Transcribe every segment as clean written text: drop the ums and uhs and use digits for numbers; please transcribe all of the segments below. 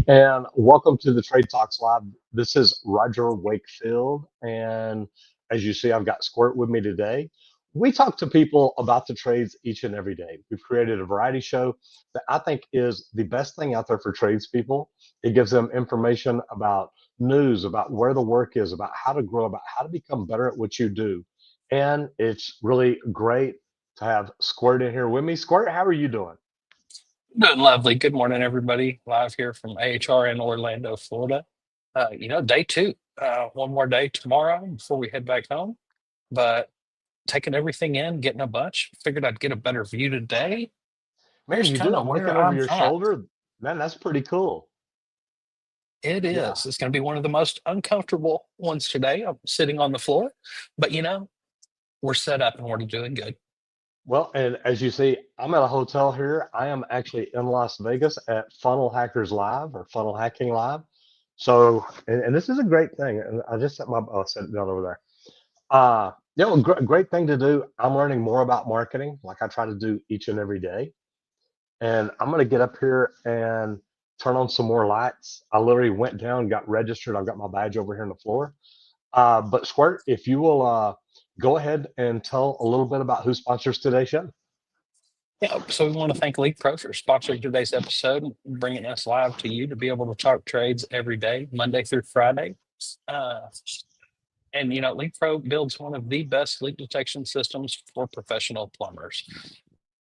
And welcome to the Trade Talks Live. This is Roger Wakefield. And as you see, I've got Squirt with me today. We talk to people about the trades each and every day. We've created a variety show that I think is the best thing out there for tradespeople. It gives them information about news, about where the work is, about how to grow, about how to become better at what you do. And it's really great to have Squirt in here with me. Squirt, how are you doing? Doing lovely. Good morning, everybody. Live here from AHR in Orlando, Florida. Day two. One more day tomorrow before we head back home. But taking everything in, getting a bunch. Figured I'd get a better view today. Man, Here's you do kind it of looking where over I'm your at. shoulder. Man, that's pretty cool. It Yeah. is. It's going to be one of the most uncomfortable ones today. I'm sitting on the floor, but we're set up and we're doing good. Well, and as you see, I'm at a hotel here. I am actually in Las Vegas at Funnel Hackers Live or Funnel Hacking Live. So, and this is a great thing. And I just set my, oh, set it down over there. Great thing to do. I'm learning more about marketing, like I try to do each and every day. And I'm going to get up here and turn on some more lights. I literally went down, got registered. I've got my badge over here on the floor. But Squirt, if you will go ahead and tell a little bit about who sponsors today's show. Yeah, so we want to thank League Pro for sponsoring today's episode and bringing us live to you to be able to talk trades every day, Monday through Friday. Uh, Leak Pro builds one of the best leak detection systems for professional plumbers.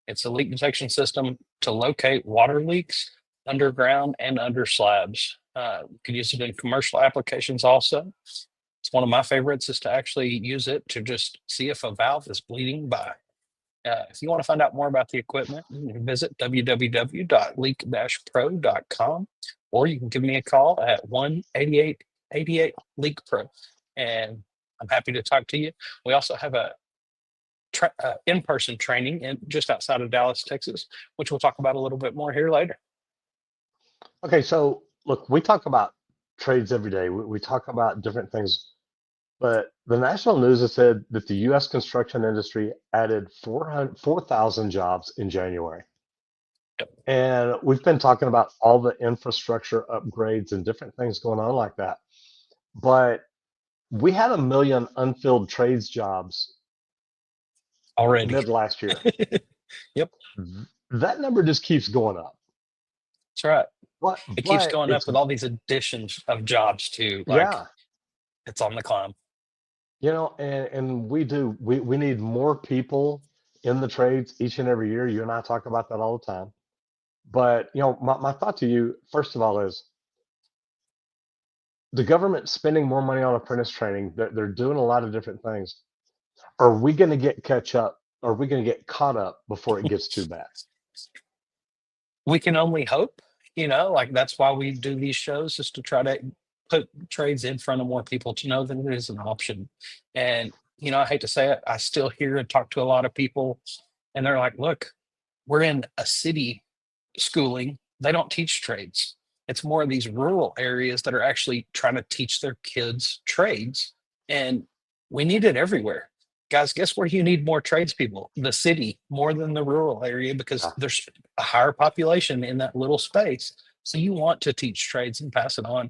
It's a leak detection system to locate water leaks underground and under slabs. You could use it in commercial applications also. It's one of my favorites is to actually use it to just see if a valve is bleeding by. If you want to find out more about the equipment, you can visit www.leak-pro.com, or you can give me a call at 1-8888-LEAK-PRO, and I'm happy to talk to you. We also have a in-person training just outside of Dallas, Texas, which we'll talk about a little bit more here later. Okay, so look, we talk about trades every day. We talk about different things, but the national news has said that the U.S. construction industry added 4,000 jobs in January. Yep. And we've been talking about all the infrastructure upgrades and different things going on like that. But we had a million unfilled trades jobs Already. mid last year. Yep, That number just keeps going up. that's right. But It keeps but going up it's with all these additions of jobs too. Like yeah, it's on the climb. and we need more people in the trades each and every year. You and I talk about that all the time. But my thought to you, first of all, is the government spending more money on apprentice training. They're doing a lot of different things. Are we going to get catch up? Are we going to get caught up before it gets too bad? We can only hope, like that's why we do these shows is to try to put trades in front of more people to know that it is an option. And, I hate to say it, I still hear and talk to a lot of people and they're like, look, we're in a city schooling. They don't teach trades. It's more of these rural areas that are actually trying to teach their kids trades. And we need it everywhere. Guys, guess where you need more tradespeople? The city more than the rural area because Yeah. there's a higher population in that little space. So you want to teach trades and pass it on.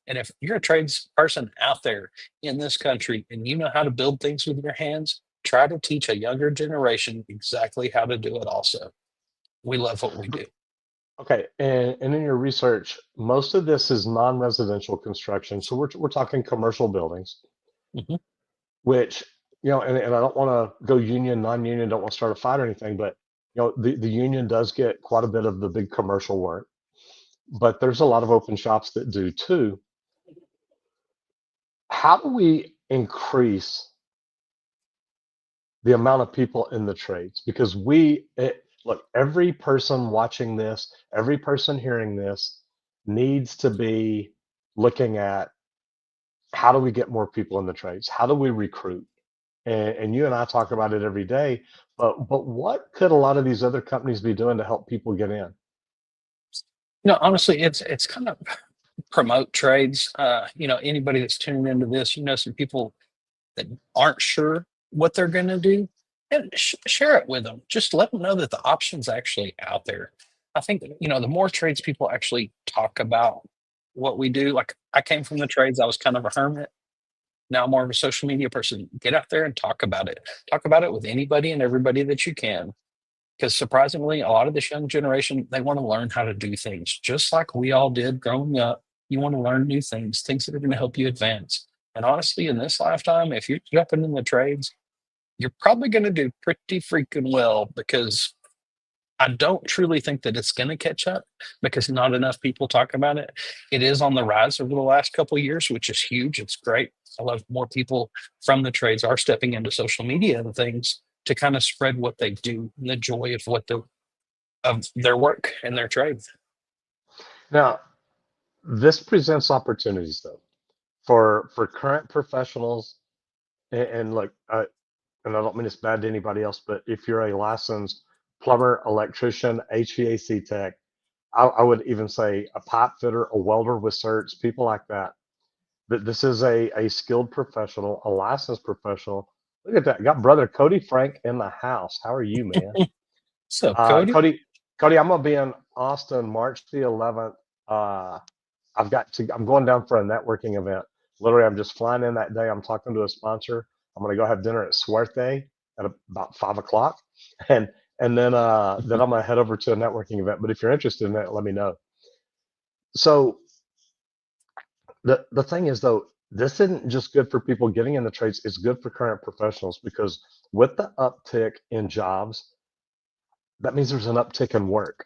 And if you're a trades person out there in this country and you know how to build things with your hands, try to teach a younger generation exactly how to do it also. We love what we do. Okay, and in your research, most of this is non-residential construction. So we're talking commercial buildings, Mhm. which, and I don't want to go union, non-union, don't want to start a fight or anything, but the union does get quite a bit of the big commercial work, but there's a lot of open shops that do too. How do we increase the amount of people in the trades? Because look, every person watching this, every person hearing this needs to be looking at how do we get more people in the trades? How do we recruit? And you and I talk about it every day, but what could a lot of these other companies be doing to help people get in? No, honestly, it's kind of promote trades. Anybody that's tuning into this, some people that aren't sure what they're going to do, and share it with them. Just let them know that the option's actually out there. I think the more trades people actually talk about what we do. Like I came from the trades, I was kind of a hermit. Now I'm more of a social media person. Get out there and talk about it. Talk about it with anybody and everybody that you can. Because surprisingly, a lot of this young generation, they want to learn how to do things just like we all did growing up. You want to learn new things, things that are going to help you advance. And honestly, in this lifetime, if you're jumping in the trades, you're probably going to do pretty freaking well because I don't truly think that it's going to catch up because not enough people talk about it. It is on the rise over the last couple of years, which is huge. It's great. I love more people from the trades are stepping into social media and things to kind of spread what they do and the joy of their work and their trade. Now, this presents opportunities though for current professionals, and look, and I don't mean it's bad to anybody else, but if you're a licensed plumber, electrician, HVAC tech, I would even say a pipe fitter, a welder with certs, people like that. But this is a skilled professional, a licensed professional. Look at that. Got brother Cody Frank in the house. How are you, man? So, Cody, Cody, Cody, I'm gonna be in Austin March the 11th. Uh, I'm going down for a networking event. Literally, I'm just flying in that day. I'm talking to a sponsor. I'm gonna go have dinner at Suerte at about 5 o'clock, and then I'm gonna head over to a networking event. But if you're interested in it, let me know. So the thing is though, this isn't just good for people getting in the trades. It's good for current professionals because with the uptick in jobs, that means there's an uptick in work,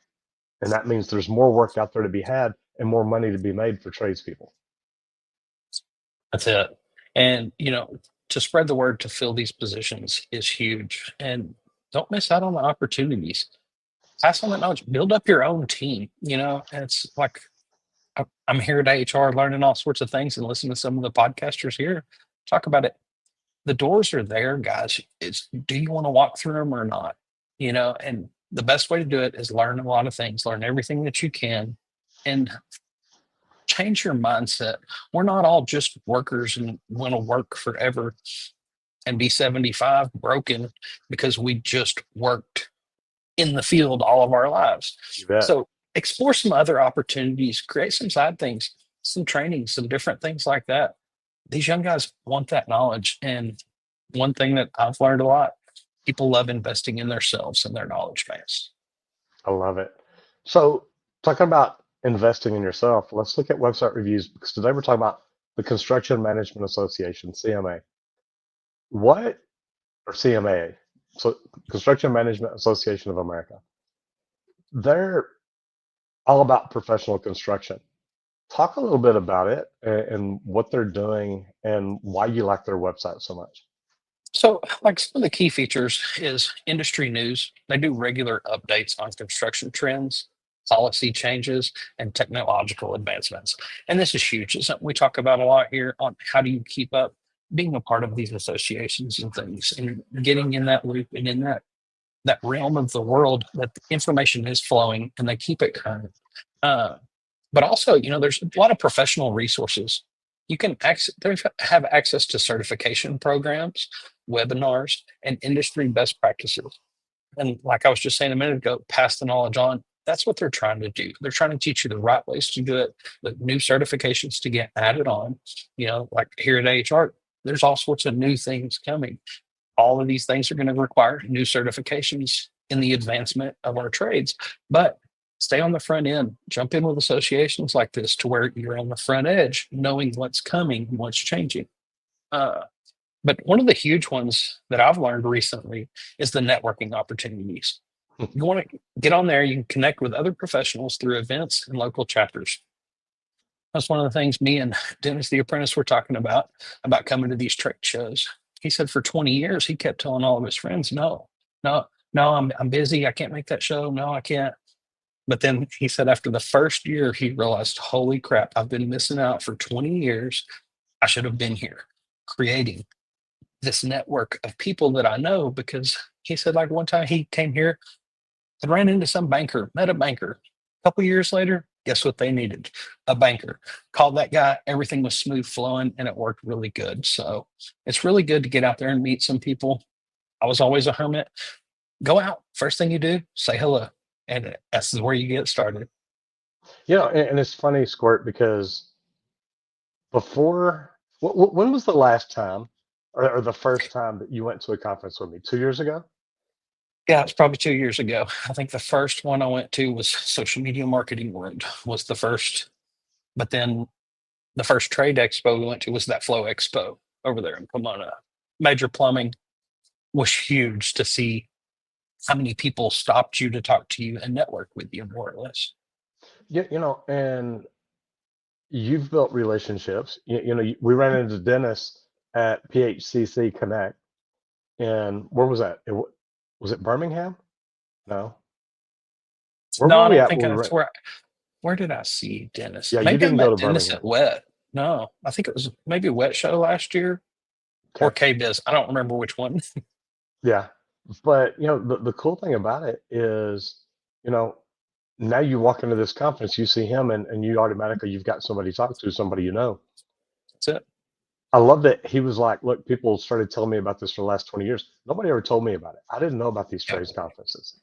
and that means there's more work out there to be had and more money to be made for tradespeople. that's it. And, to spread the word to fill these positions is huge. And don't miss out on the opportunities. Pass on that knowledge, build up your own team. And it's like I'm here at HR learning all sorts of things and listening to some of the podcasters here talk about it. The doors are there, guys. It's do you want to walk through them or not? And the best way to do it is learn a lot of things, learn everything that you can, and change your mindset. We're not all just workers and want to work forever and be 75 broken because we just worked in the field all of our lives. You bet. So explore some other opportunities, create some side things, some training, some different things like that. These young guys want that knowledge. And one thing that I've learned a lot, people love investing in themselves and their knowledge base. I love it. So, talking about investing in yourself, let's look at website reviews because today we're talking about the Construction Management Association, CMA. What, or CMA, so Construction Management Association of America, they're all about professional construction. Talk a little bit about it and what they're doing and why you like their website so much. So, like some of the key features is industry news. They do regular updates on construction trends, policy changes, and technological advancements. And this is huge. It's something we talk about a lot here on how do you keep up being a part of these associations and things and getting in that loop and in that realm of the world that the information is flowing and they keep it current. Uh, but also, there's a lot of professional resources. You can have access to certification programs, webinars, and industry best practices. And like I was just saying a minute ago, pass the knowledge on. That's what they're trying to do. They're trying to teach you the right ways to do it, the new certifications to get added on. Like here at HR, there's all sorts of new things coming. All of these things are going to require new certifications in the advancement of our trades. But stay on the front end, jump in with associations like this to where you're on the front edge, knowing what's coming and what's changing. Uh, but one of the huge ones that I've learned recently is the networking opportunities. You want to get on there, you can connect with other professionals through events and local chapters. That's one of the things me and Dennis the apprentice were talking about coming to these trade shows. He said for 20 years, he kept telling all of his friends, no, no, no, I'm busy. I can't make that show. No, I can't. But then he said after the first year, he realized, holy crap, I've been missing out for 20 years. I should have been here creating this network of people that I know because he said, like one time he came here and ran into some banker, met a banker. A couple years later, guess what they needed? A banker. Called that guy. Everything was smooth flowing and it worked really good. So it's really good to get out there and meet some people. I was always a hermit. Go out. First thing you do, say hello. And that's where you get started. And it's funny, Squirt, because Before, when was the last time or the first time that you went to a conference with me? 2 years ago? Yeah, it's probably 2 years ago. I think the first one I went to was Social Media Marketing World was the first, but then the first trade expo we went to was that Flow Expo over there in Pomona. Major Plumbing was huge to see how many people stopped you to talk to you and network with you, more or less. And you've built relationships. We ran into Dennis at PHCC Connect, and where was that? Was it Birmingham? No. Where No, were I we don't at think when we that's ran? where did I see Dennis? Yeah, you Maybe I didn't go met to Dennis Birmingham. at Wet. No, I think it was maybe Wet Show last year or Okay. K Biz. I don't remember which one. Yeah. But the cool thing about it is, you know, now you walk into this conference, you see him, and you automatically you've got somebody to talk to, somebody you know. That's it. I love that he was like, look, people started telling me about this for the last 20 years. Nobody ever told me about it. I didn't know about these Yeah. trades conferences.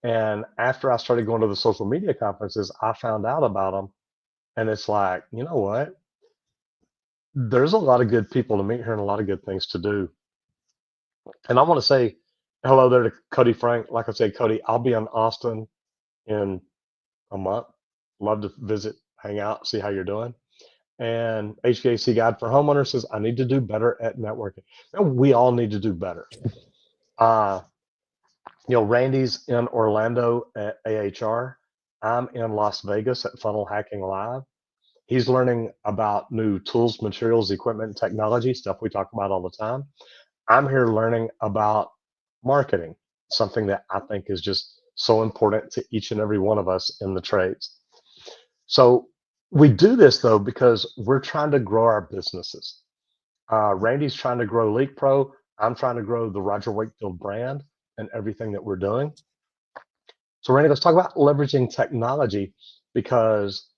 And after I started going to the social media conferences, I found out about them. And it's like, you know what? There's a lot of good people to meet here and a lot of good things to do. And I want to say hello there to Cody Frank. Like I said, Cody, I'll be in Austin in a month. Love to visit, hang out, see how you're doing. And HVAC Guide for Homeowners says, I need to do better at networking. And we all need to do better. Uh, Randy's in Orlando at AHR. I'm in Las Vegas at Funnel Hacking Live. He's learning about new tools, materials, equipment, technology, stuff we talk about all the time. I'm here learning about marketing, something that I think is just so important to each and every one of us in the trades. So we do this though because we're trying to grow our businesses. Randy's trying to grow Leak Pro. I'm trying to grow the Roger Wakefield brand and everything that we're doing. So Randy, let's talk about leveraging technology because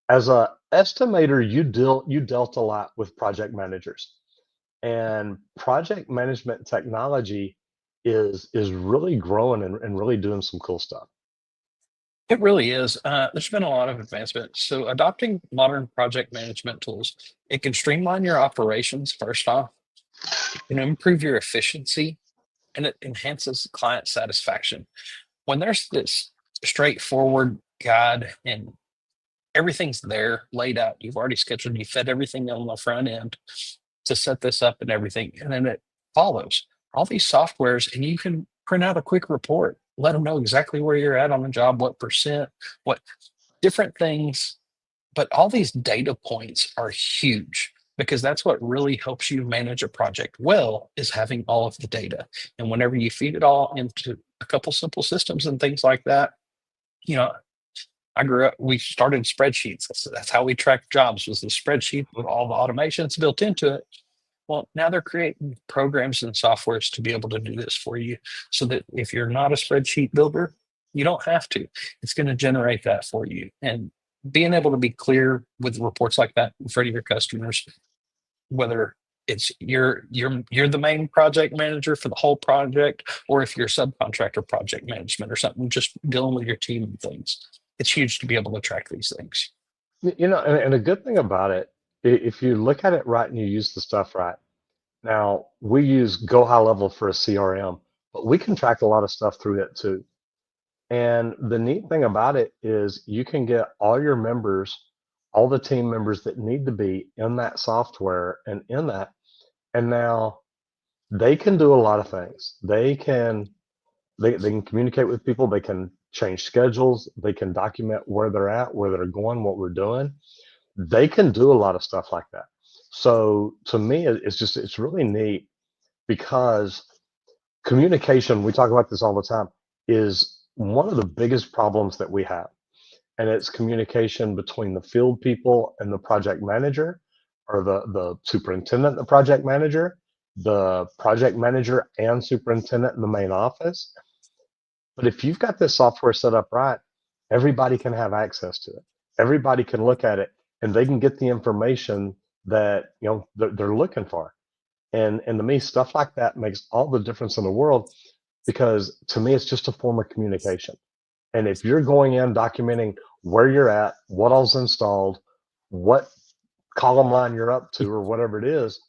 as a estimator, you dealt a lot with project managers, and project management technology is really growing and really doing some cool stuff. It really is. There's been a lot of advancement. So adopting modern project management tools, it can streamline your operations first off, it can improve your efficiency, and it enhances client satisfaction. When there's this straightforward guide and everything's there laid out, you've already scheduled, you fed everything on the front end to set this up and everything, and then it follows all these softwares, and you can print out a quick report, let them know exactly where you're at on the job, what percent, what different things. But all these data points are huge because that's what really helps you manage a project well, is having all of the data. And whenever you feed it all into a couple simple systems and things like that, you know, I grew up, we started spreadsheets. That's how we tracked jobs, was the spreadsheet with all the automations built into it. Well, now they're creating programs and softwares to be able to do this for you so that if you're not a spreadsheet builder, you don't have to. It's going to generate that for you. And being able to be clear with reports like that in front of your customers, whether it's you're the main project manager for the whole project, or if you're subcontractor project management or something, just dealing with your team and things. It's huge to be able to track these things. And a good thing about it, if you look at it right and you use the stuff right. Now we use Go High Level for a CRM, but we can track a lot of stuff through it too. And the neat thing about it is you can get all your members, all the team members that need to be in that software and in that. And now they can do a lot of things. They can communicate with people, they can change schedules, they can document where they're at, where they're going, what we're doing. They can do a lot of stuff like that. So to me, it's really neat because communication, we talk about this all the time, is one of the biggest problems that we have. And it's communication between the field people and the project manager, or the superintendent and the project manager and superintendent in the main office. But if you've got this software set up right, everybody can have access to it. Everybody can look at it and they can get the information that they're looking for. And to me, stuff like that makes all the difference in the world because to me, it's just a form of communication. And if you're going in documenting where you're at, what all's installed, what column line you're up to or whatever it is,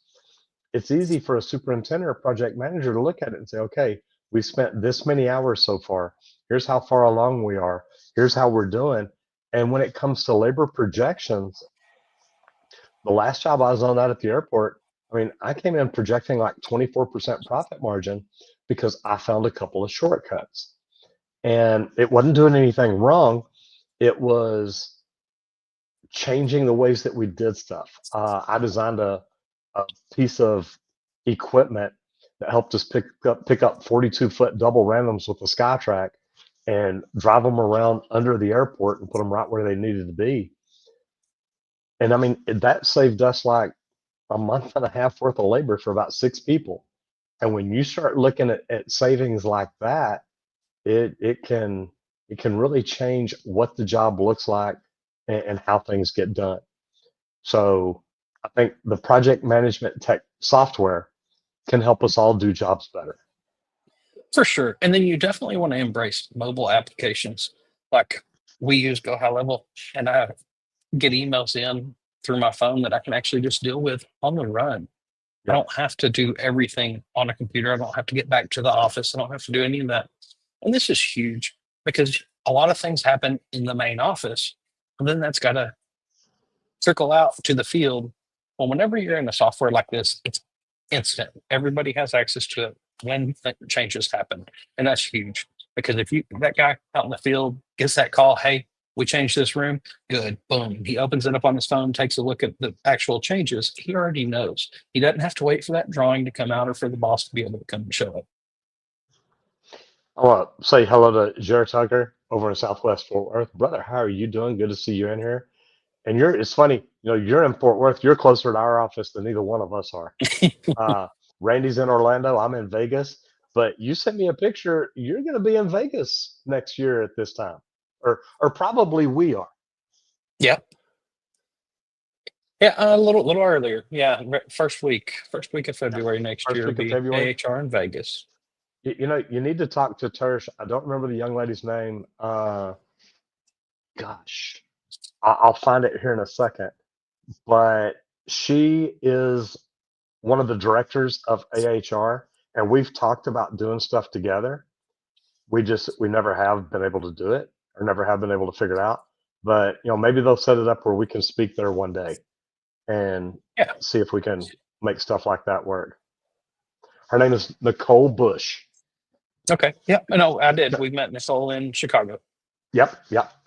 it's easy for a superintendent or project manager to look at it and say, okay, we spent this many hours so far. Here's how far along we are. Here's how we're doing. And when it comes to labor projections, the last job I was on that at the airport, I mean, I came in projecting like 24% profit margin because I found a couple of shortcuts. And it wasn't doing anything wrong. It was changing the ways that we did stuff. I designed a piece of equipment that helped us pick up 42-foot double randoms with the SkyTrack and drive them around under the airport and put them right where they needed to be. And I mean, that saved us like a month and a half worth of labor for about 6 people. And when you start looking at savings like that, it can really change what the job looks like and how things get done. So I think the project management tech software can help us all do jobs better. For sure. And then you definitely want to embrace mobile applications. Like we use Go High Level, and I get emails in through my phone that I can actually just deal with on the run. I Yeah. don't have to do everything on a computer. I don't have to get back to the office. I don't have to do any of that. And this is huge because a lot of things happen in the main office, and then that's got to trickle out to the field. Well, whenever you're in a software like this, it's instant. Everybody has access to it when changes happen. And that's huge because if that guy out in the field gets that call, hey, we changed this room, good, boom. He opens it up on his phone, takes a look at the actual changes. He already knows. He doesn't have to wait for that drawing to come out or for the boss to be able to come and show it. I want to say hello to Jared Tucker over in Southwest Fort Worth. Brother, how are you doing? Good to see you in here. And it's funny, you're in Fort Worth. You're closer to our office than either one of us are. Randy's in Orlando. I'm in Vegas. But you sent me a picture. You're going to be in Vegas next year at this time, or probably we are. Yep. Yeah, a little earlier. Yeah, first week of February next First year will week of be February. AHR in Vegas. You need to talk to Tersh. I don't remember the young lady's name. Gosh, I'll find it here in a second. But she is one of the directors of AHR, and we've talked about doing stuff together. We never have been able to do it, or never have been able to figure it out. But maybe they'll set it up where we can speak there one day and Yeah. see if we can make stuff like that work. Her name is Nicole Bush. Okay. Yeah. No, I did. We met Nicole in Chicago. Yep,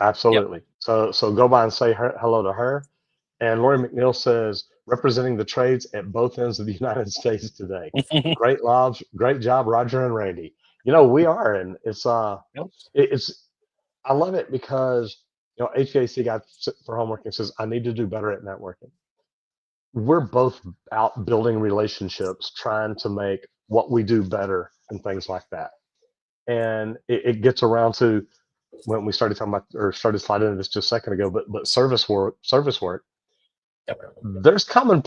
absolutely. So go by and say hello to her. And Lori McNeil says, representing the trades at both ends of the United States today. Great job, Roger and Randy. We are, and it's I love it because HVAC guy for homework and says I need to do better at networking. We're both out building relationships, trying to make what we do better and things like that. And it gets around to when we started talking about or started sliding into this just a second ago, but service work. There's common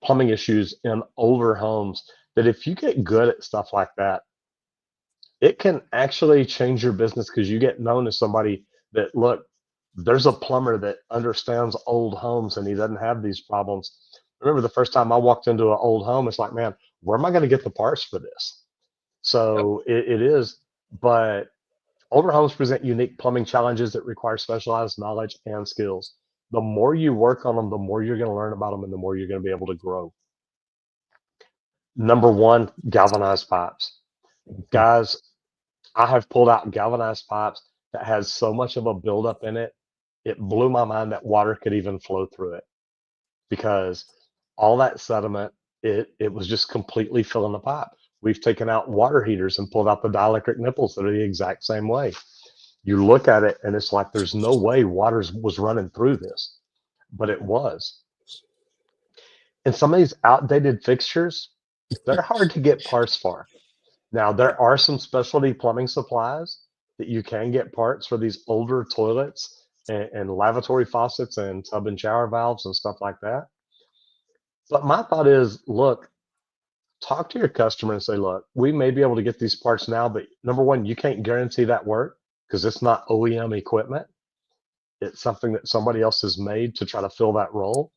plumbing issues in older homes that if you get good at stuff like that, it can actually change your business because you get known as somebody that, look, there's a plumber that understands old homes and he doesn't have these problems. I remember the first time I walked into an old home, it's like, man, where am I going to get the parts for this? So it is, but older homes present unique plumbing challenges that require specialized knowledge and skills. The more you work on them, the more you're going to learn about them and the more you're going to be able to grow. Number one, galvanized pipes. Guys, I have pulled out galvanized pipes that has so much of a buildup in it. It blew my mind that water could even flow through it because all that sediment, it was just completely filling the pipe. We've taken out water heaters and pulled out the dielectric nipples that are the exact same way. You look at it and it's like there's no way water was running through this, but it was. And some of these outdated fixtures, they're hard to get parts for. Now, there are some specialty plumbing supplies that you can get parts for these older toilets and lavatory faucets and tub and shower valves and stuff like that. But my thought is, look, talk to your customer and say, look, we may be able to get these parts now, but number one, you can't guarantee that work because it's not OEM equipment. It's something that somebody else has made to try to fill that role.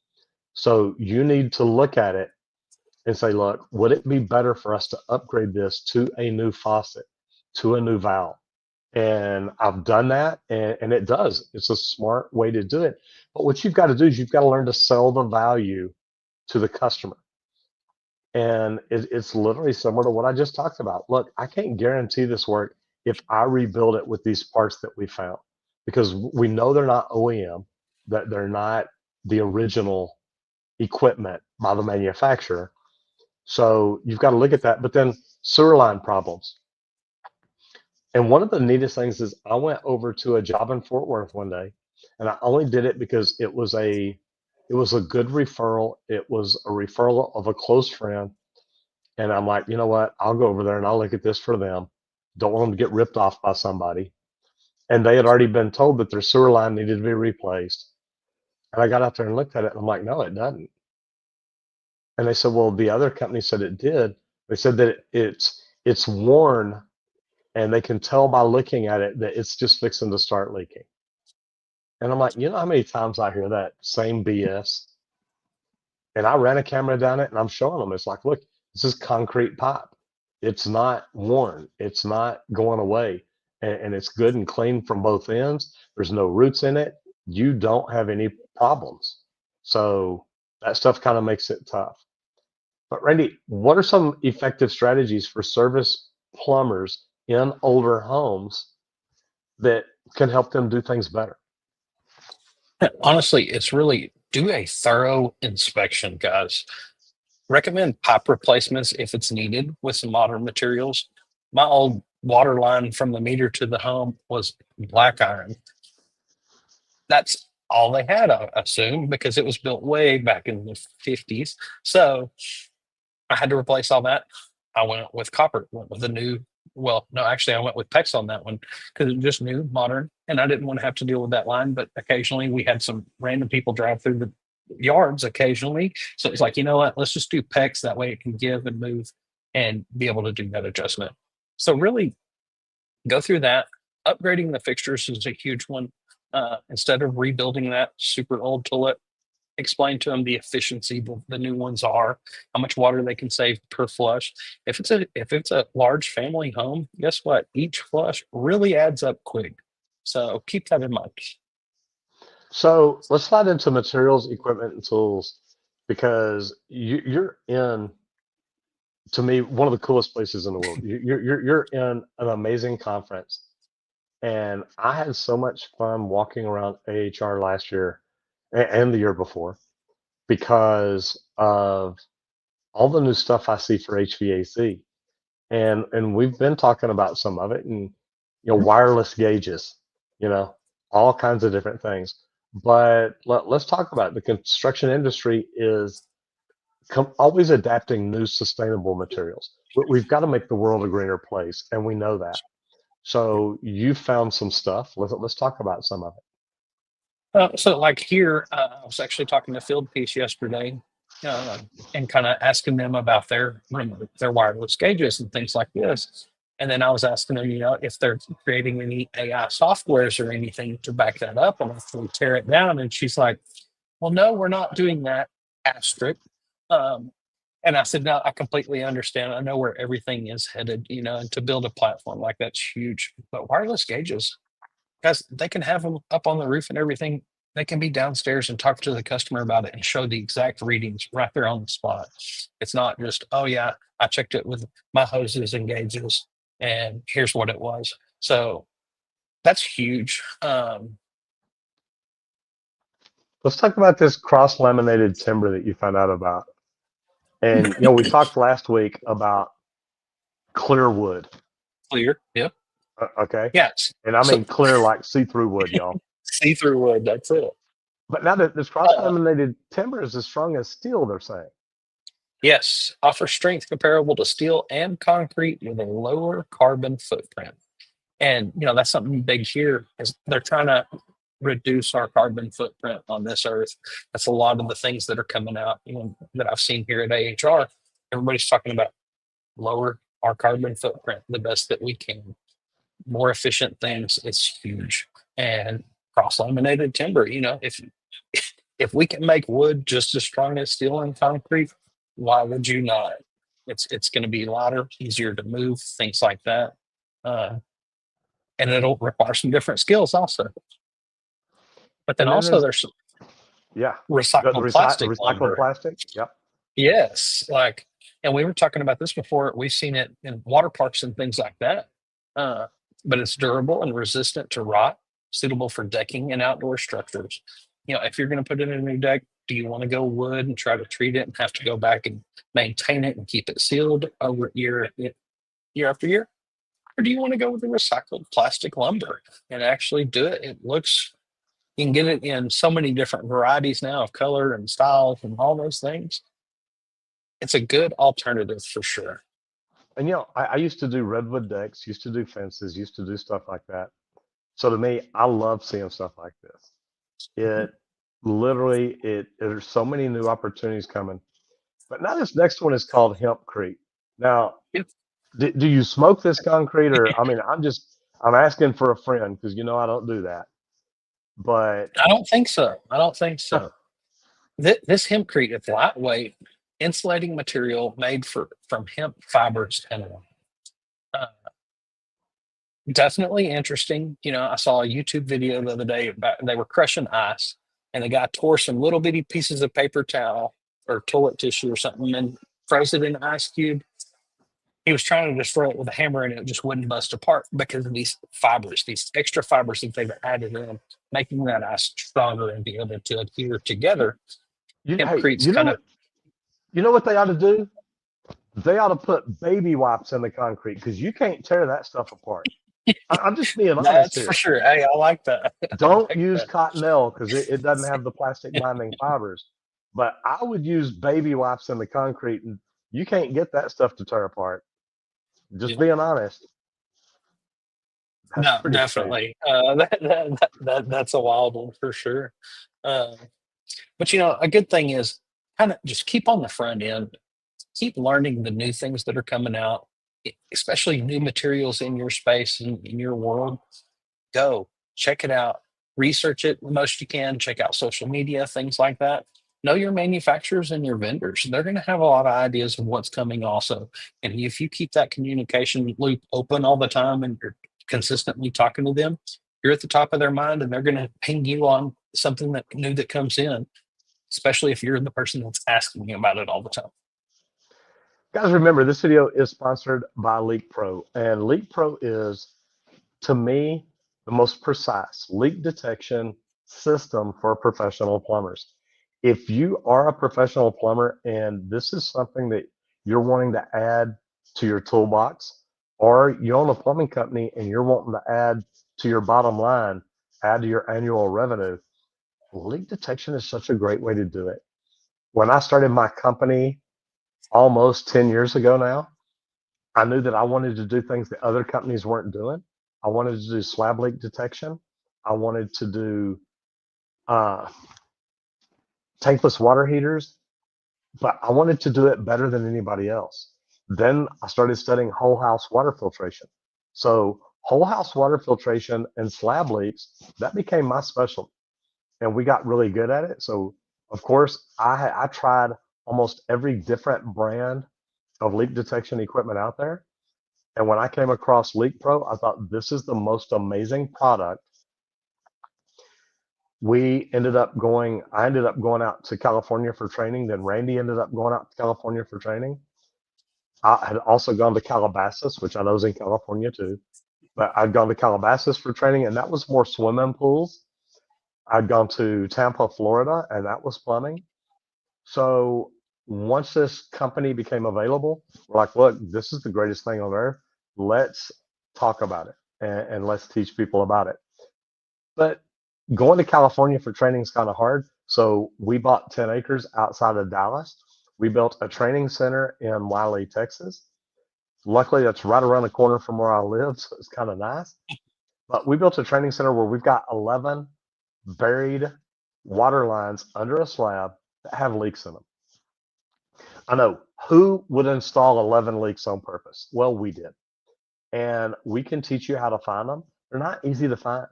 So you need to look at it and say, look, would it be better for us to upgrade this to a new faucet, to a new valve? And I've done that, and it does. It's a smart way to do it. But what you've got to do is you've got to learn to sell the value to the customer. And it's literally similar to what I just talked about. Look, I can't guarantee this work if I rebuild it with these parts that we found, because we know they're not OEM, that they're not the original equipment by the manufacturer. So you've got to look at that. But then sewer line problems. And one of the neatest things is I went over to a job in Fort Worth one day, and I only did it because it was a good referral. It was a referral of a close friend, and I'm like, you know what? I'll go over there and I'll look at this for them. Don't want them to get ripped off by somebody. And they had already been told that their sewer line needed to be replaced. And I got out there and looked at it, and I'm like, no, it doesn't. And they said, well, the other company said it did. They said that it's worn, and they can tell by looking at it that it's just fixing to start leaking. And I'm like, you know how many times I hear that same BS? And I ran a camera down it and I'm showing them. It's like, look, this is concrete pipe. It's not worn. It's not going away. And it's good and clean from both ends. There's no roots in it. You don't have any problems. So that stuff kind of makes it tough. But Randy, what are some effective strategies for service plumbers in older homes that can help them do things better? Honestly, it's really do a thorough inspection, guys. Recommend pipe replacements if it's needed with some modern materials. My old water line from the meter to the home was black iron. That's all they had, I assume, because it was built way back in the 50s. So I had to replace all that. I went with copper, went with a new, well, no, actually, I went with PEX on that one because it was just new, modern, and I didn't want to have to deal with that line. But occasionally we had some random people drive through the yards occasionally. So it's like, you know what, let's just do PEX. That way it can give and move and be able to do that adjustment. So really go through that. Upgrading the fixtures is a huge one. Instead of rebuilding that super old toilet, explain to them the efficiency the new ones are, how much water they can save per flush. If it's a large family home, guess what? Each flush really adds up quick. So keep that in mind. So let's slide into materials, equipment, and tools, because you're in, to me, one of the coolest places in the world. You're in an amazing conference, and I had so much fun walking around AHR last year and the year before because of all the new stuff I see for HVAC. And we've been talking about some of it, and wireless gauges, you know all kinds of different things. But let's talk about it. The construction industry is always adapting new sustainable materials. We've got to make the world a greener place, and we know that. So you found some stuff. Let's talk about some of it. So like here, I was actually talking to Field Piece yesterday, uh, and kind of asking them about their wireless gauges and things like this. And then I was asking them, if they're creating any AI softwares or anything to back that up and actually tear it down. And she's like, "Well, no, we're not doing that." Asterisk. Um, and I said, "No, I completely understand. I know where everything is headed, and to build a platform like that's huge. But wireless gauges, guys, they can have them up on the roof and everything. They can be downstairs and talk to the customer about it and show the exact readings right there on the spot. It's not just, oh yeah, I checked it with my hoses and gauges, and here's what it was. So that's huge. Let's talk about this cross-laminated timber that you found out about. And we talked last week about clear wood. Clear. Yep. Okay, Yes. and I So mean clear like see-through wood, y'all. see-through wood. That's it. But now that this Uh, cross-laminated timber is as strong as steel, they're saying. yes. Offer strength comparable to steel and concrete with a lower carbon footprint. And that's something big here is they're trying to reduce our carbon footprint on this earth. That's a lot of the things that are coming out, that I've seen here at AHR. Everybody's talking about lower our carbon footprint the best that we can. More efficient things. It's huge. And cross laminated timber, if If we can make wood just as strong as steel and concrete, why would you not? It's going to be lighter, easier to move, things like that, uh, and it'll require some different skills also. But then And then also there's, there's yeah, the recycled plastic recycled lumber. plastic. Yep. Yes, like, and we were talking about this before. We've seen it in water parks and things like that. Uh, but it's durable and resistant to rot, suitable for decking and outdoor structures. If you're going to put in a new deck, do you want to go wood and try to treat it and have to go back and maintain it and keep it sealed over year after year? Or do you want to go with the recycled plastic lumber and actually do it? It looks, you can get it in so many different varieties now of color and styles and all those things. It's a good alternative for sure. And I used to do redwood decks, used to do fences, used to do stuff like that. So to me, I love seeing stuff like this. Mhm. It literally, there's so many new opportunities coming. But now this next one is called hempcrete. Now, Yeah. do you smoke this concrete, or I mean, I'm asking for a friend because I don't do that. But I don't think so. I don't think so. This hempcrete is lightweight, insulating material made from hemp fibers and uh, definitely interesting. I saw a YouTube video the other day about they were crushing ice, and the guy tore some little bitty pieces of paper towel or toilet tissue or something and froze it in an ice cube. He was trying to destroy it with a hammer, and it just wouldn't bust apart because of these fibers, these extra fibers that they've added in, making that ice stronger and be able to adhere together. hey, Hempcrete's kind of you know what they ought to do? They ought to put baby wipes in the concrete because you can't tear that stuff apart. I'm just being honest that's for here. sure. Hey, I like that. I Don't like use that. Cottonelle because it doesn't have the plastic binding fibers. But I would use baby wipes in the concrete, and you can't get that stuff to tear apart. Just Yeah. being honest, that's No, pretty crazy. definitely. That's a wild one for sure. Uh, but a good thing is kind of just keep on the front end, keep learning the new things that are coming out, especially new materials in your space and in your world. Go check it out, research it the most you can, check out social media, things like that. Know your manufacturers and your vendors. They're going to have a lot of ideas of what's coming also. And if you keep that communication loop open all the time and you're consistently talking to them, you're at the top of their mind and they're going to ping you on something that new that comes in, especially if you're the person that's asking you about it all the time. Guys, remember this video is sponsored by Leak Pro, and Leak Pro is, to me, the most precise leak detection system for professional plumbers. If you are a professional plumber and this is something that you're wanting to add to your toolbox, or you own a plumbing company and you're wanting to add to your bottom line, add to your annual revenue, leak detection is such a great way to do it. When I started my company almost 10 years ago now, I knew that I wanted to do things that other companies weren't doing. I wanted to do slab leak detection. I wanted to do uh, tankless water heaters, but I wanted to do it better than anybody else. Then I started studying whole house water filtration. So whole house water filtration and slab leaks, that became my specialty. And we got really good at it. So of course, I tried almost every different brand of leak detection equipment out there. And when I came across Leak Pro, I thought this is the most amazing product. I ended up going out to California for training. Then Randy ended up going out to California for training. I had also gone to Calabasas, which I know is in California too. But I'd gone to Calabasas for training, and that was more swimming pools. I'd gone to Tampa, Florida, and that was plumbing. So once this company became available, we're like, look, this is the greatest thing on earth. Let's talk about it and let's teach people about it. But going to California for training is kind of hard. So we bought 10 acres outside of Dallas. We built a training center in Wiley, Texas. Luckily, that's right around the corner from where I live, so it's kind of nice. But we built a training center where we've got 11 buried water lines under a slab that have leaks in them. I know, who would install 11 leaks on purpose? Well, we did. And we can teach you how to find them. They're not easy to find.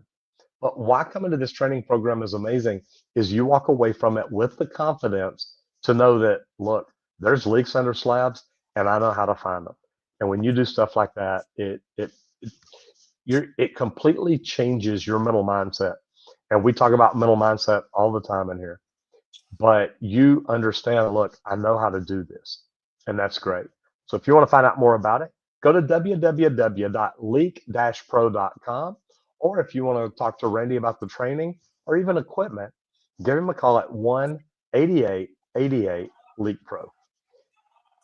But why coming to this training program is amazing is you walk away from it with the confidence to know that, look, there's leaks under slabs and I know how to find them. And when you do stuff like that, it completely changes your mental mindset. And we talk about mental mindset all the time in here, but you understand, look, I know how to do this. And that's great. So if you want to find out more about it, go to www.leak-pro.com. Or if you want to talk to Randy about the training or even equipment, give him a call at 1-8888 Leak Pro.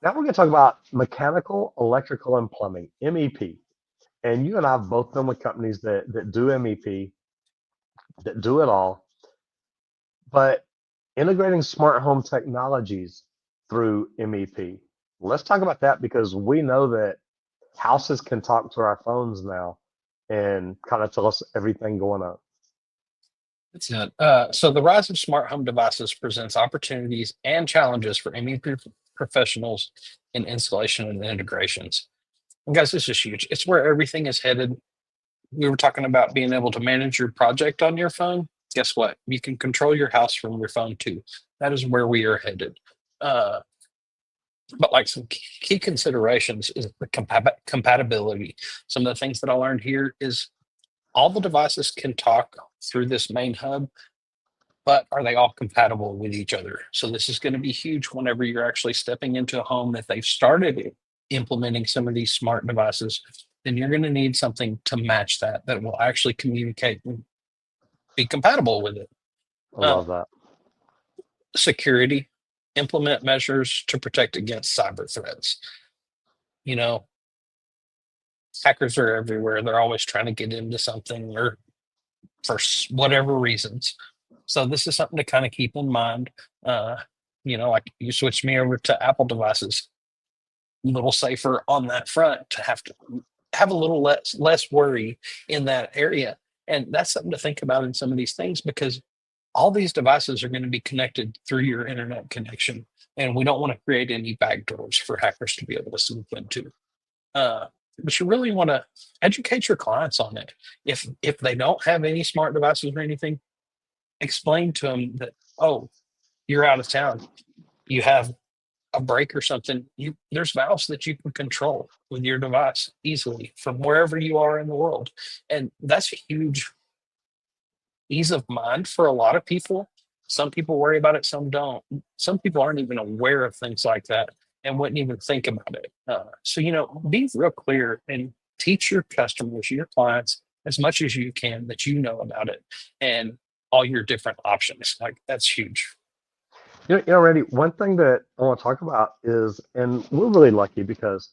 Now we're going to talk about mechanical, electrical, and plumbing, MEP. And you and I have both been with companies that do MEP, that do it all. But integrating smart home technologies through MEP. Let's talk about that because we know that houses can talk to our phones now and kind of tell us everything going on. That's it. So the rise of smart home devices presents opportunities and challenges for MEP professionals in installation and integrations. And guys, this is huge. It's where everything is headed. We were talking about being able to manage your project on your phone. Guess what? You can control your house from your phone too. That is where we are headed. Uh, but like some key considerations is the compatibility. Some of the things that I learned here is all the devices can talk through this main hub, but are they all compatible with each other? So this is going to be huge whenever you're actually stepping into a home that they've started implementing some of these smart devices. Then you're going to need something to match that will actually communicate and be compatible with it. I Uh, love that. Security, implement measures to protect against cyber threats. You know, hackers are everywhere. They're always trying to get into something or for whatever reasons. So this is something to kind of keep in mind. Uh, like you switched me over to Apple devices, a little safer on that front to have a little less worry in that area. And that's something to think about in some of these things because all these devices are going to be connected through your internet connection. And we don't want to create any backdoors for hackers to be able to swoop into. Uh, but you really want to educate your clients on it. If they don't have any smart devices or anything, explain to them that, oh, you're out of town, you have a break or something, there's valves that you can control with your device easily from wherever you are in the world. And that's a huge ease of mind for a lot of people. Some people worry about it, some don't. Some people aren't even aware of things like that and wouldn't even think about it. So, be real clear and teach your customers, your clients, as much as you can that you know about it and all your different options. Like that's huge. Randy, one thing that I want to talk about is, and we're really lucky because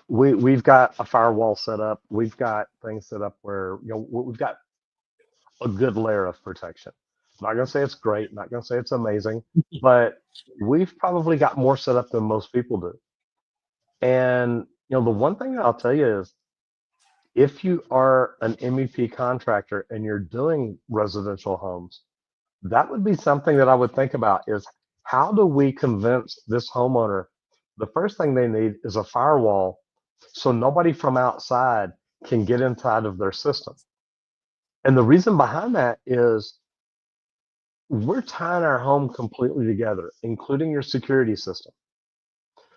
we've got a firewall set up. We've got things set up where, we've got a good layer of protection. I'm not going to say it's great, not going to say it's amazing, but we've probably got more set up than most people do. And, the one thing that I'll tell you is if you are an MEP contractor and you're doing residential homes, that would be something that I would think about is how do we convince this homeowner the first thing they need is a firewall so nobody from outside can get inside of their system. And the reason behind that is we're tying our home completely together, including your security system.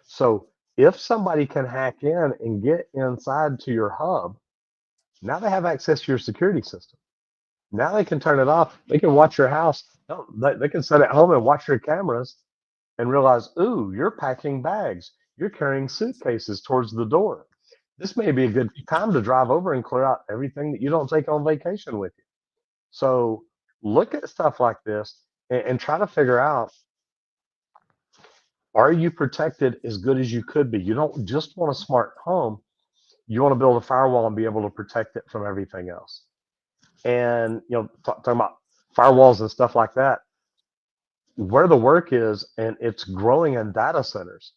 So if somebody can hack in and get inside to your hub, now they have access to your security system. Now they can turn it off. They can watch your house. No, they can sit at home and watch your cameras and realize, ooh, you're packing bags. You're carrying suitcases towards the door. This may be a good time to drive over and clear out everything that you don't take on vacation with you. So look at stuff like this and try to figure out, are you protected as good as you could be? You don't just want a smart home. You want to build a firewall and be able to protect it from everything else. And, talking about firewalls and stuff like that, where the work is, and it's growing in data centers.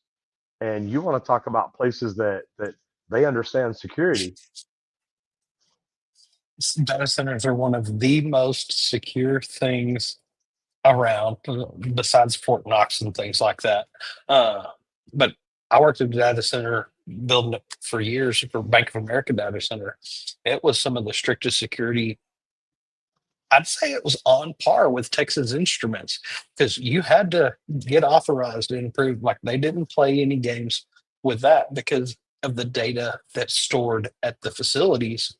And you want to talk about places that they understand security. Data centers are one of the most secure things around besides Fort Knox and things like that. But I worked at a data center building it for years for Bank of America data center. It was some of the strictest security I'd say it was on par with Texas Instruments because you had to get authorized and approved. Like they didn't play any games with that because of the data that's stored at the facilities.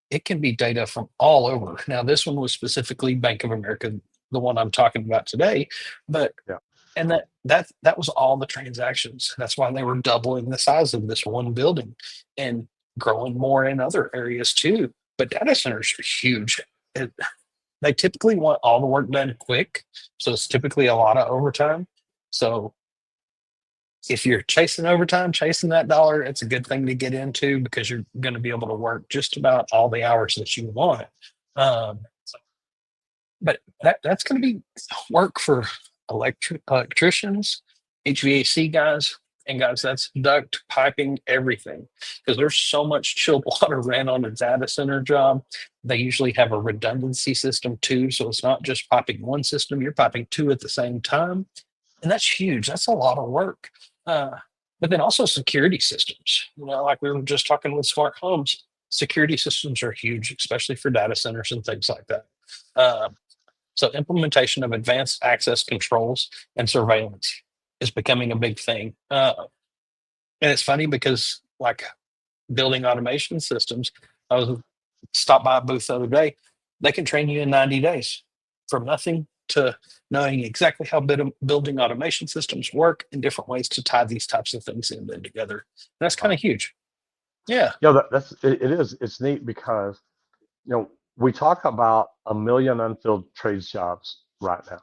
It can be data from all over. Now, this one was specifically Bank of America, the one I'm talking about today, but Yeah. and that was all the transactions. That's why they were doubling the size of this one building and growing more in other areas too. But data centers are huge. It, they typically want all the work done quick, so it's typically a lot of overtime. So if you're chasing overtime, chasing that dollar, it's a good thing to get into because you're going to be able to work just about all the hours that you want. Um, but that's going to be work for electricians, HVAC guys, and guys that's duct piping everything because there's so much chilled water ran on a data center job. They usually have a redundancy system too, so it's not just piping one system; you're piping two at the same time, and that's huge. That's a lot of work. Uh, but then also security systems. You know, like we were just talking with smart homes, security systems are huge, especially for data centers and things like that. Uh, so implementation of advanced access controls and surveillance is becoming a big thing. And it's funny because like building automation systems, I was stopped by a booth the other day. They can train you in 90 days from nothing to knowing exactly how building automation systems work and different ways to tie these types of things in there together. And that's kind Wow. of huge. Yeah. Yeah, it is. It's neat because we talk about a million unfilled trades jobs right now,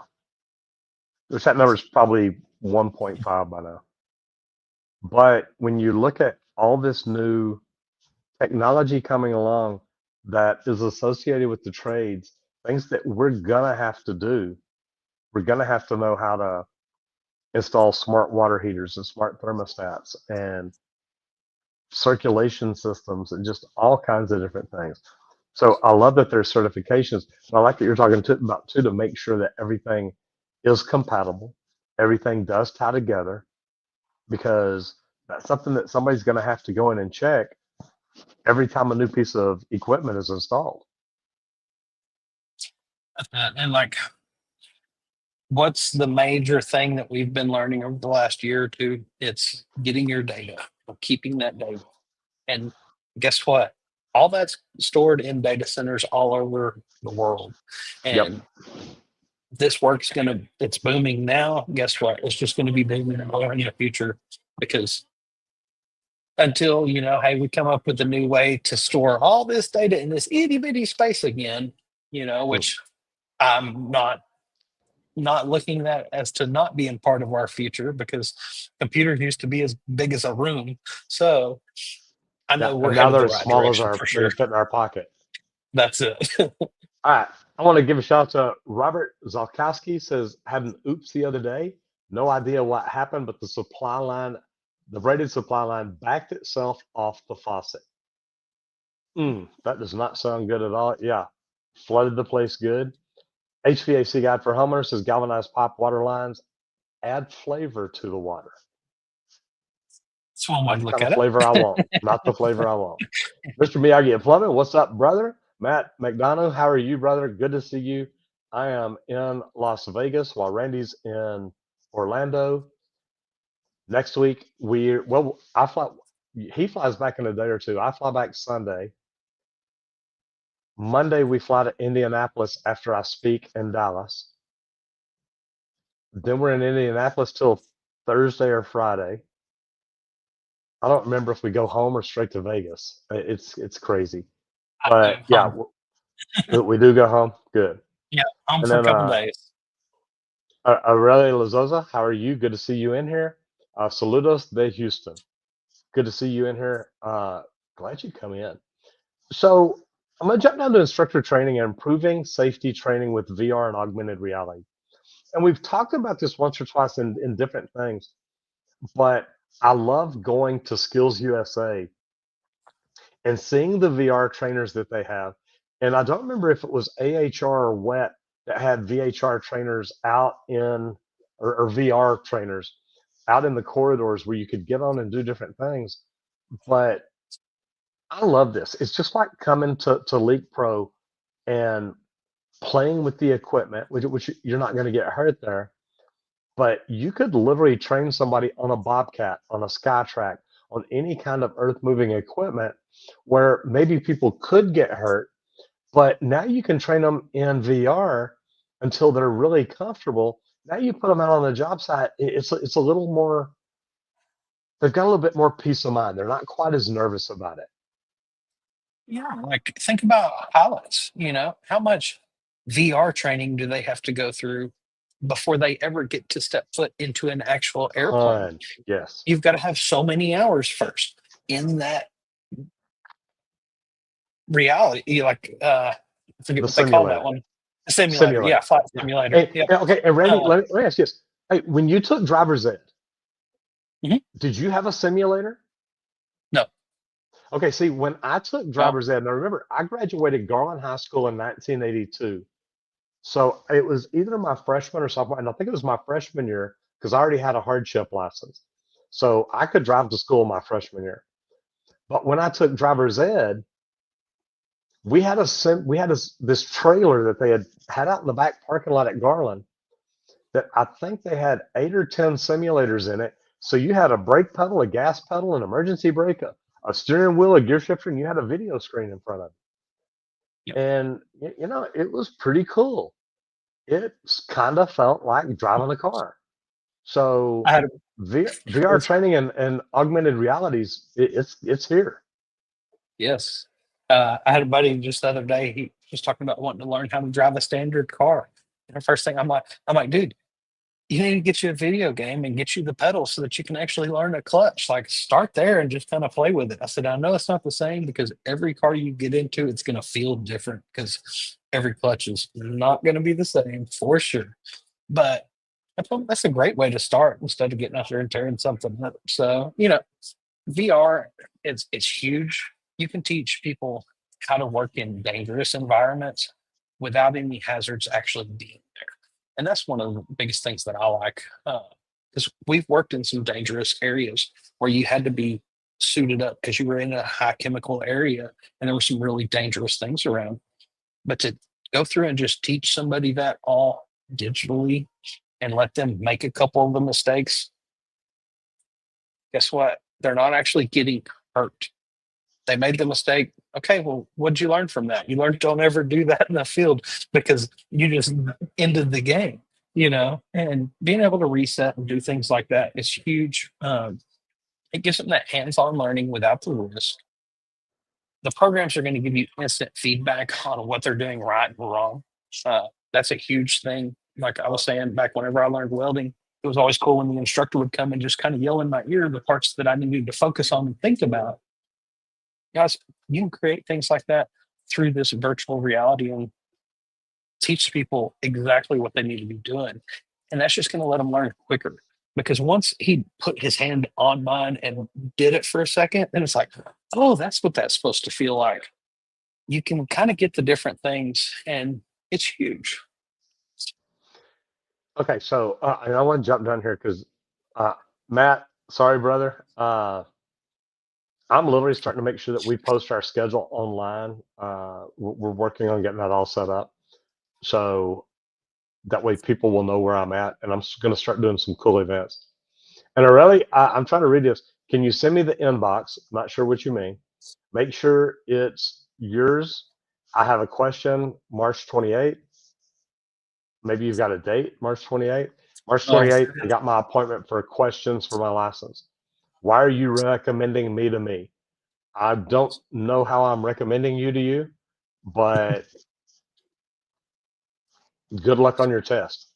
which that number is probably 1.5 by now. But when you look at all this new technology coming along that is associated with the trades, things that we're gonna have to do, we're gonna have to know how to install smart water heaters and smart thermostats and circulation systems and just all kinds of different things. So I love that there's certifications. And I like that you're talking about too to make sure that everything is compatible, everything does tie together, because that's something that somebody's going to have to go in and check every time a new piece of equipment is installed. And like, what's the major thing that we've been learning over the last year or two? It's getting your data, or keeping that data. And guess what? All that's stored in data centers all over the world. Yep. And this work's gonna it's booming now. Guess what? It's just gonna be booming more in the future because until hey, we come up with a new way to store all this data in this itty bitty space again, Hmm. which I'm not looking at as to not being part of our future because computers used to be as big as a room. So I Yeah. know we're And now headed they're the as right small as direction our for they sure. fit in our pocket. That's it. All right. I want to give a shout out to Robert Zalkowski says had an oops the other day. No idea what happened, but the braided supply line backed itself off the faucet. That does not sound good at all. Yeah, flooded the place good. HVAC guide for homeowners says galvanized pipe water lines add flavor to the water. That's one way Not to the look kind of at it. flavor I want. Not the flavor I want. Mr. Miyagi at Plumbing, what's up, brother? Matt McDonough, how are you, brother? Good to see you. I am in Las Vegas while Randy's in Orlando. Next week, I fly. He flies back in a day or two. I fly back Sunday. Monday, we fly to Indianapolis after I speak in Dallas. Then we're in Indianapolis till Thursday or Friday. I don't remember if we go home or straight to Vegas. It's crazy, but yeah, Home. we do go home. Good. Yeah, home And for a then couple days. Aurelia Lazosa, how are you? Good to see you in here. Saludos de Houston. Good to see you in here. Glad you come in. So I'm gonna jump down to instructor training and improving safety training with VR and augmented reality. And we've talked about this once or twice in different things, but I love going to Skills USA and seeing the VR trainers that they have. And I don't remember if it was AHR or WET that had VHR trainers out or VR trainers out in the corridors where you could get on and do different things. But I love this. It's just like coming to Leak Pro and playing with the equipment, which you're not going to get hurt there, but you could literally train somebody on a Bobcat, on a Skytrack, on any kind of earth moving equipment where maybe people could get hurt, but now you can train them in VR until they're really comfortable. Now you put them out on the job site, it's a little more, they've got a little bit more peace of mind. They're not quite as nervous about it. Yeah, like think about pilots, how much VR training do they have to go through before they ever get to step foot into an actual airplane? Ton, yes. You've got to have so many hours first in that reality. I forget The what they call that simulator. one. A simulator, yeah, Simulator. flight Yeah. simulator. Yeah. Okay, and Randy, Uh, let me ask you this. Hey, when you took driver's ed, mhm. did you have a simulator? No. Okay, see, when I took Well, driver's ed, now remember, I graduated Garland High School in 1982. So it was either my freshman or sophomore, and I think it was my freshman year because I already had a hardship license. So I could drive to school my freshman year. But when I took driver's ed, we had this trailer that they had out in the back parking lot at Garland that I think they had 8 or 10 simulators in it. So you had a brake pedal, a gas pedal, an emergency brake, a steering wheel, a gear shifter, and you had a video screen in front of yep. it. And it was pretty cool. It kind of felt like driving a car. I So had VR training and augmented realities, it's here. yes. I had a buddy just the other day. He was talking about wanting to learn how to drive a standard car. And the first thing I'm like, dude, you need to get you a video game and get you the pedals so that you can actually learn a clutch. Like start there and just kind of play with it. I said, I know it's not the same because every car you get into, it's going to feel different because every clutch is not going to be the same for sure. But that's a great way to start instead of getting out there and tearing something up. So, VR, it's huge. You can teach people how to work in dangerous environments without any hazards actually being there. And that's one of the biggest things that I like because we've worked in some dangerous areas where you had to be suited up because you were in a high chemical area and there were some really dangerous things around. But to go through and just teach somebody that all digitally and let them make a couple of the mistakes, guess what? They're not actually getting hurt. They made the mistake. Okay, well, what'd you learn from that? You learned don't ever do that in the field because you just ended the game, and being able to reset and do things like that is huge. It gives them that hands on learning without the risk. The programs are going to give you instant feedback on what they're doing right and wrong. That's a huge thing. Like I was saying back whenever I learned welding, it was always cool when the instructor would come and just kind of yell in my ear the parts that I needed to focus on and think about. Guys, you can create things like that through this virtual reality and teach people exactly what they need to be doing. And that's just going to let them learn quicker. Because once he put his hand on mine and did it for a second, then it's like, oh, that's what that's supposed to feel like. You can kind of get the different things, and it's huge. Okay, so and I want to jump down here because uh, Matt, sorry, brother. I'm literally starting to make sure that we post our schedule online. We're working on getting that all set up, so that way people will know where I'm at, and I'm going to start doing some cool events. And Aurelie, I'm trying to read this. Can you send me the inbox? I'm not sure what you mean. Make sure it's yours. I have a question, March 28th. Maybe you've got a date, March 28th. March Oh, 28th, I got my appointment for questions for my license. Why are you recommending me to me? I don't know how I'm recommending you to you, but good luck on your test.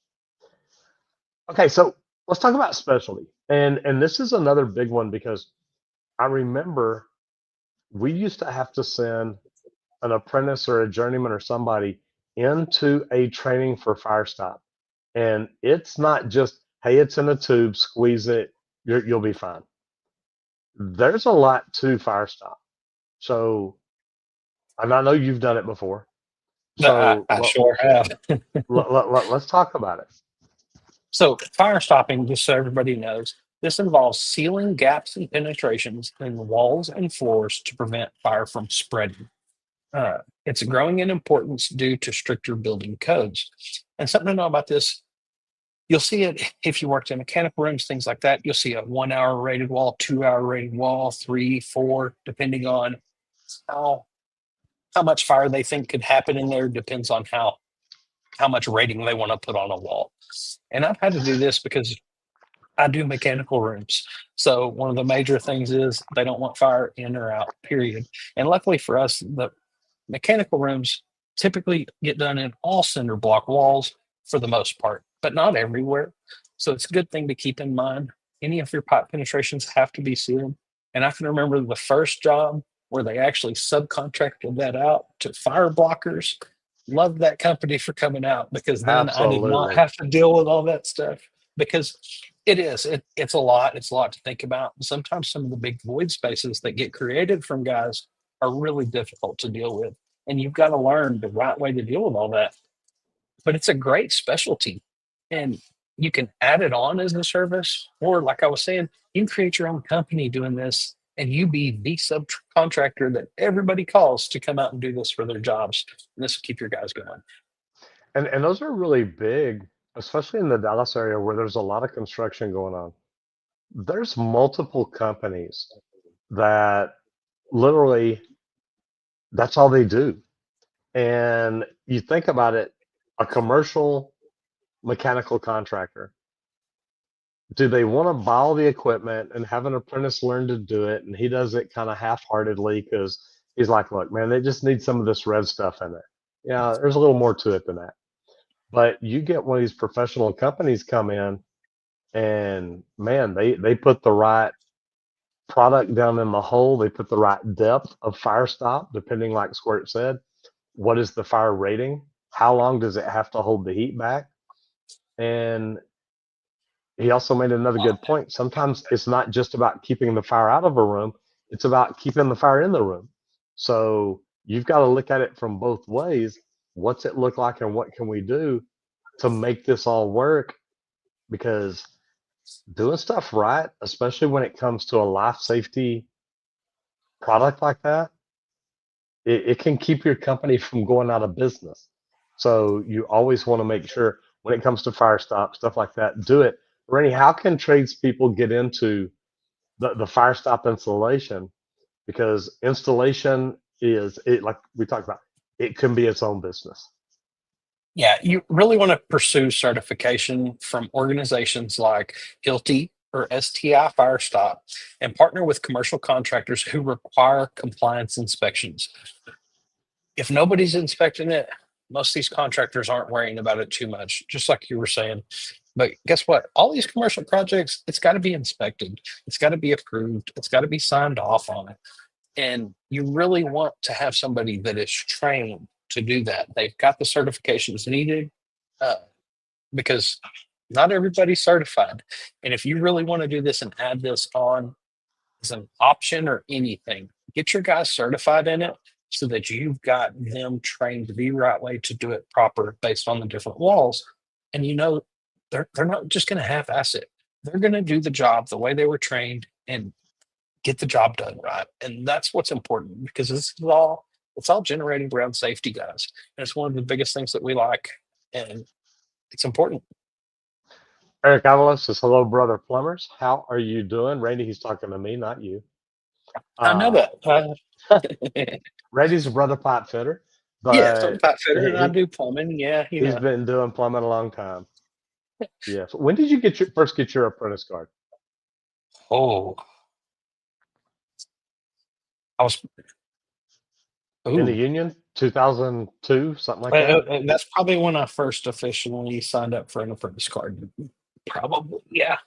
Okay, so let's talk about specialty. And this is another big one because I remember we used to have to send an apprentice or a journeyman or somebody into a training for fire stop. And it's not just, hey, it's in a tube, squeeze it, you'll be fine. There's a lot to fire stop. So, and I know you've done it before. I, So I sure have. let's talk about it. So, fire stopping, just so everybody knows, this involves sealing gaps and penetrations in walls and floors to prevent fire from spreading. It's growing in importance due to stricter building codes. And something to know about this, you'll see it if you worked in mechanical rooms, things like that. You'll see a 1 hour rated wall, 2 hour rated wall, three, four, depending on how how much fire they think could happen in there. Depends on how much rating they want to put on a wall. And I've had to do this because I do mechanical rooms. So one of the major things is they don't want fire in or out, period. And luckily for us, the mechanical rooms typically get done in all cinder block walls for the most part, but not everywhere. So it's a good thing to keep in mind. Any of your pipe penetrations have to be sealed. And I can remember the first job where they actually subcontracted that out to fire blockers. Love that company for coming out because then I did not Absolutely. have to deal with all that stuff because it's a lot. It's a lot to think about. Sometimes some of the big void spaces that get created from guys are really difficult to deal with. And you've got to learn the right way to deal with all that. But it's a great specialty. And you can add it on as a service, or like I was saying, you can create your own company doing this and you be the subcontractor that everybody calls to come out and do this for their jobs. And this will keep your guys going. And those are really big, especially in the Dallas area where there's a lot of construction going on. There's multiple companies that literally that's all they do. And you think about it, a commercial mechanical contractor, do they want to buy all the equipment and have an apprentice learn to do it? And he does it kind of half-heartedly because he's like, look, man, they just need some of this red stuff in it. Yeah, there's a little more to it than that. But you get one of these professional companies come in and man, they put the right product down in the hole. They put the right depth of fire stop, depending like Squirt said. What is the fire rating? How long does it have to hold the heat back? And he also made another good point. Sometimes it's not just about keeping the fire out of a room, it's about keeping the fire in the room. So you've got to look at it from both ways. What's it look like and what can we do to make this all work? Because doing stuff right, especially when it comes to a life safety product like that, it can keep your company from going out of business. So you always want to make sure when it comes to fire stop, stuff like that, do it. Rennie, how can tradespeople get into the fire stop installation? Because installation is it like we talked about, it can be its own business. Yeah, you really want to pursue certification from organizations like Hilti or STI Firestop and partner with commercial contractors who require compliance inspections. If nobody's inspecting it, most of these contractors aren't worrying about it too much, just like you were saying. But guess what? All these commercial projects, it's got to be inspected, it's got to be approved, it's got to be signed off on it. And you really want to have somebody that is trained to do that. They've got the certifications needed uh, because not everybody's certified. And if you really want to do this and add this on as an option or anything, get your guys certified in it so that you've got them trained the right way to do it proper based on the different walls. And you know, they're not just going to half-ass it. They're going to do the job the way they were trained and get the job done right. And that's what's important because this is all it's all generated around safety, guys. And it's one of the biggest things that we like. And it's important. Eric Avalos says, hello, brother plumbers. How are you doing? Randy, he's talking to me, not you. I know Uh, that. Randy's a brother pipe fitter, Yeah, so I'm but pipe fitter and I he, do plumbing. Yeah, he's been doing plumbing a long time. Yes. When did you first get your apprentice card? Oh, I was. In the Ooh, union? 2002, something like that? that's probably when I first officially signed up for an apprentice card. Probably, yeah.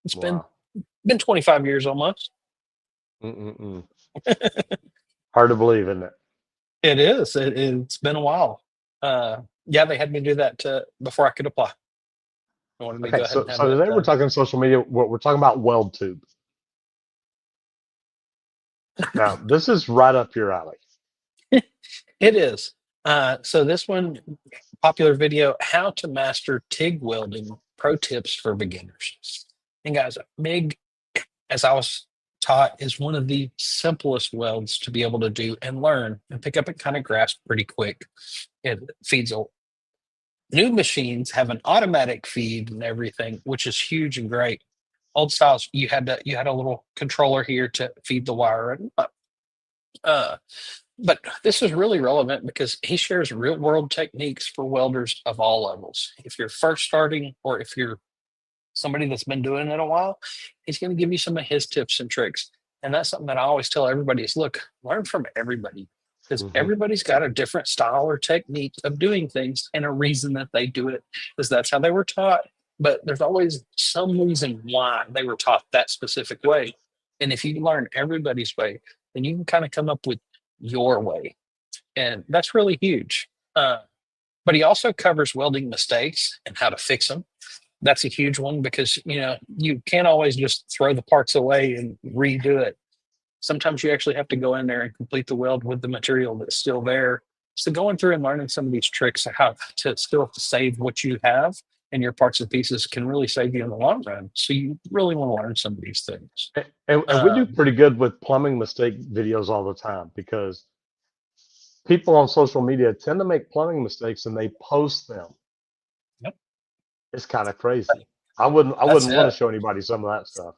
It's Wow. been 25 years almost. Mm-mm-mm. Hard to believe, isn't it? It is. It's been a while. Yeah, they had me do that before I could apply. They wanted me to Okay, go ahead so and have so that today we're done. talking social media. We're talking about weld tube. Now, this is right up your alley. It is. So this one, popular video, how to master TIG welding, pro tips for beginners. And guys, MIG, as I was taught is one of the simplest welds to be able to do and learn and pick up and kind of grasp pretty quick. It feeds a new machines have an automatic feed and everything, which is huge and great. Old styles, you had a little controller here to feed the wire and uh, but this is really relevant because he shares real world techniques for welders of all levels. If you're first starting or if you're somebody that's been doing it a while, he's going to give you some of his tips and tricks. And that's something that I always tell everybody is look, learn from everybody because Hmm. everybody's got a different style or technique of doing things and a reason that they do it because that's how they were taught. But there's always some reason why they were taught that specific way. And if you learn everybody's way, then you can kind of come up with your way. And that's really huge. But he also covers welding mistakes and how to fix them. That's a huge one because you can't always just throw the parts away and redo it. Sometimes you actually have to go in there and complete the weld with the material that's still there. So going through and learning some of these tricks of how to still save what you have and your parts and pieces can really save you in the long run. So you really want to learn some of these things. And we do Um, pretty good with plumbing mistake videos all the time because people on social media tend to make plumbing mistakes and they post them. yep, It's kind of crazy. I wouldn't that's want to it. show anybody some of that stuff.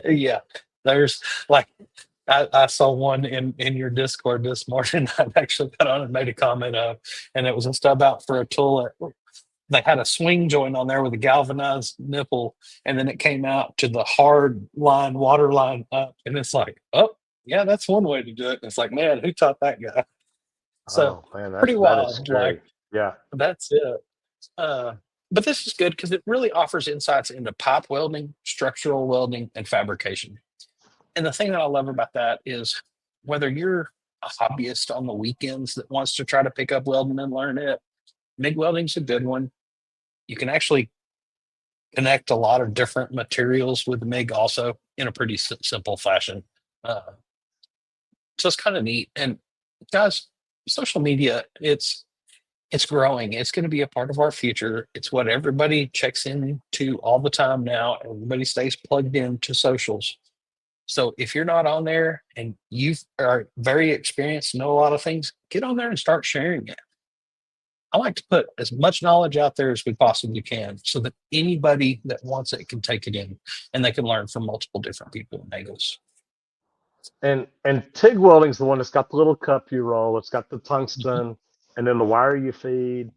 Yeah, there's like I saw one in your Discord this morning. I actually got on and made a comment of, and it was a stub out for a tool. They had a swing joint on there with a galvanized nipple, and then it came out to the hard line, water line up, and it's like, oh yeah, that's one way to do it. And it's like, man, who taught that guy? So Oh man, pretty that is wild. Like scary. Yeah. that's it. Uh, but this is good because it really offers insights into pipe welding, structural welding, and fabrication. And the thing that I love about that is whether you're a hobbyist on the weekends that wants to try to pick up welding and learn it, MIG welding's a good one. You can actually connect a lot of different materials with MIG also in a pretty simple fashion. Uh, so it's kind of neat. And guys, social media, it's growing. It's going to be a part of our future. It's what everybody checks into all the time now. Everybody stays plugged into socials. So if you're not on there and you are very experienced, know a lot of things, get on there and start sharing it. I like to put as much knowledge out there as we possibly can so that anybody that wants it can take it in and they can learn from multiple different people and angles. And TIG welding's the one that's got the little cup you roll. It's got the tungsten, and then the wire you feed,